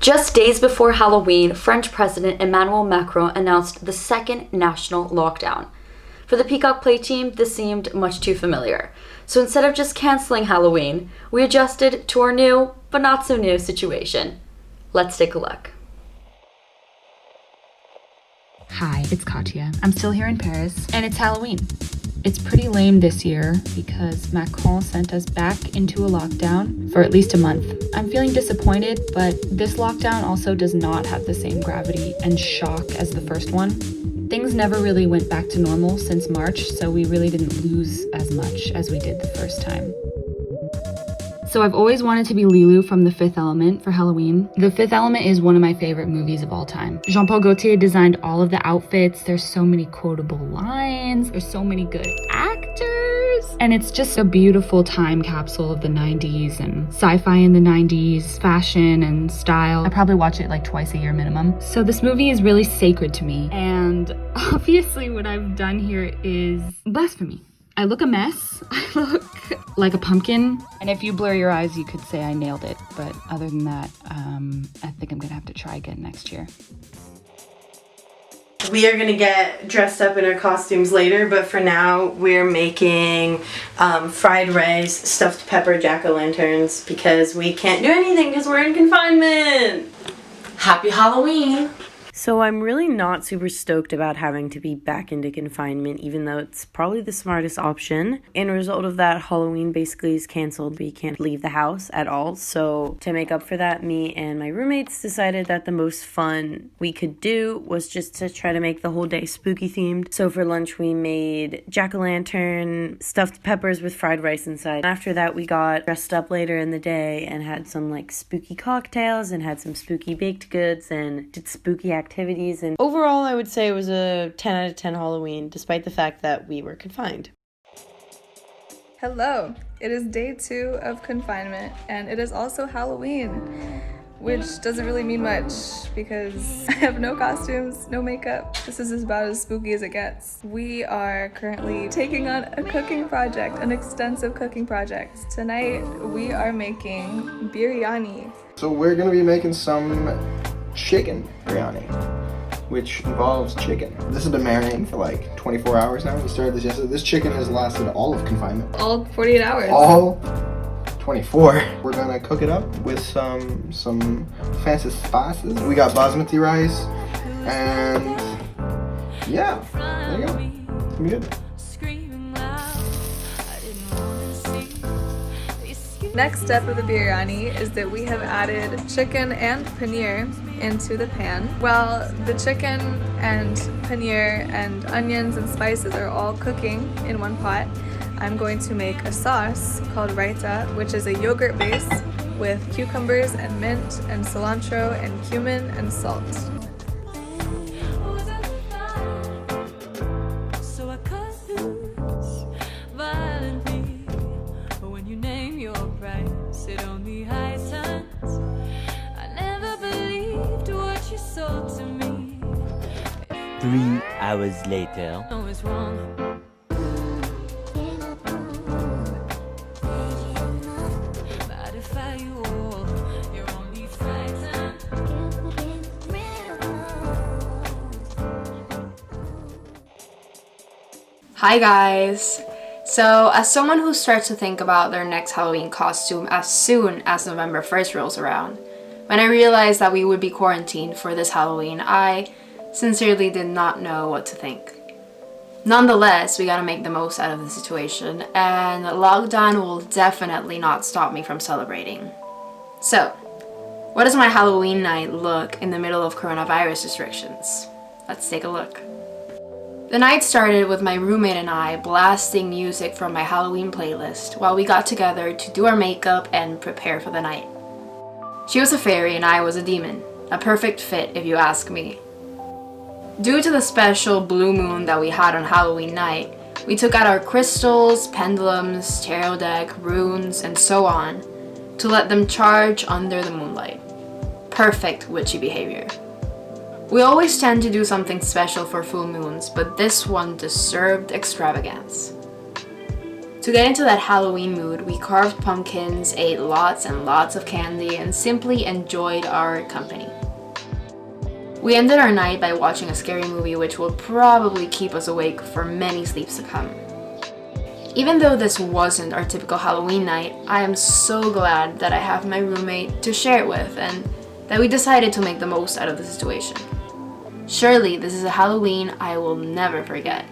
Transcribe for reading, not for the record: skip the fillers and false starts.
Just days before Halloween, French President Emmanuel Macron announced the second national lockdown. For the Peacock Play team, this seemed much too familiar. So instead of just canceling Halloween, we adjusted to our new, but not so new situation. Let's take a look. Hi, it's Katya. I'm still here in Paris, and it's Halloween. It's pretty lame this year because Macron sent us back into a lockdown for at least a month. I'm feeling disappointed, but this lockdown also does not have the same gravity and shock as the first one. Things never really went back to normal since March, so we really didn't lose as much as we did the first time. So I've always wanted to be Lulu from The Fifth Element for Halloween. The Fifth Element is one of my favorite movies of all time. Jean-Paul Gaultier designed all of the outfits. There's so many quotable lines. There's so many good actors. And it's just a beautiful time capsule of the 90s and sci-fi in the 90s, fashion and style. I probably watch it like twice a year minimum. So this movie is really sacred to me. And obviously what I've done here is blasphemy. I look a mess. I look like a pumpkin. And if you blur your eyes, you could say I nailed it. But other than that, I think I'm gonna have to try again next year. We are gonna get dressed up in our costumes later, but for now we're making fried rice, stuffed pepper jack-o'-lanterns because we can't do anything because we're in confinement. Happy Halloween! So I'm really not super stoked about having to be back into confinement, even though it's probably the smartest option. In result of that, Halloween basically is canceled. We can't leave the house at all. So to make up for that, me and my roommates decided that the most fun we could do was just to try to make the whole day spooky themed. So for lunch, we made jack-o'-lantern, stuffed peppers with fried rice inside. After that, we got dressed up later in the day and had some like spooky cocktails and had some spooky baked goods and did spooky activities, and overall I would say it was a 10 out of 10 Halloween, despite the fact that we were confined. Hello, it is day 2 of confinement, and it is also Halloween, which doesn't really mean much because I have no costumes, no makeup. This is about as spooky as it gets. We are currently taking on a cooking project, an extensive cooking project. Tonight we are making biryani. So we're gonna be making some chicken biryani, which involves chicken. This has been marinating for like 24 hours now. We started this yesterday. This chicken has lasted all of confinement. All 48 hours. All 24. We're gonna cook it up with some fancy spices. We got basmati rice, and yeah, there you go. It's gonna be good. Next step of the biryani is that we have added chicken and paneer into the pan. While the chicken and paneer and onions and spices are all cooking in one pot, I'm going to make a sauce called raita, which is a yogurt base with cucumbers and mint and cilantro and cumin and salt. It only heightens. I never believed what you sold to me. 3 hours later. No, it's wrong. Modify you all. You're only frightened. Hi guys! So, as someone who starts to think about their next Halloween costume as soon as November 1st rolls around, when I realized that we would be quarantined for this Halloween, I sincerely did not know what to think. Nonetheless, we gotta make the most out of the situation, and lockdown will definitely not stop me from celebrating. So, what does my Halloween night look in the middle of coronavirus restrictions? Let's take a look. The night started with my roommate and I blasting music from my Halloween playlist while we got together to do our makeup and prepare for the night. She was a fairy and I was a demon. A perfect fit if you ask me. Due to the special blue moon that we had on Halloween night, we took out our crystals, pendulums, tarot deck, runes, and so on to let them charge under the moonlight. Perfect witchy behavior. We always tend to do something special for full moons, but this one deserved extravagance. To get into that Halloween mood, we carved pumpkins, ate lots and lots of candy, and simply enjoyed our company. We ended our night by watching a scary movie which will probably keep us awake for many sleeps to come. Even though this wasn't our typical Halloween night, I am so glad that I have my roommate to share it with and that we decided to make the most out of the situation. Surely this is a Halloween I will never forget.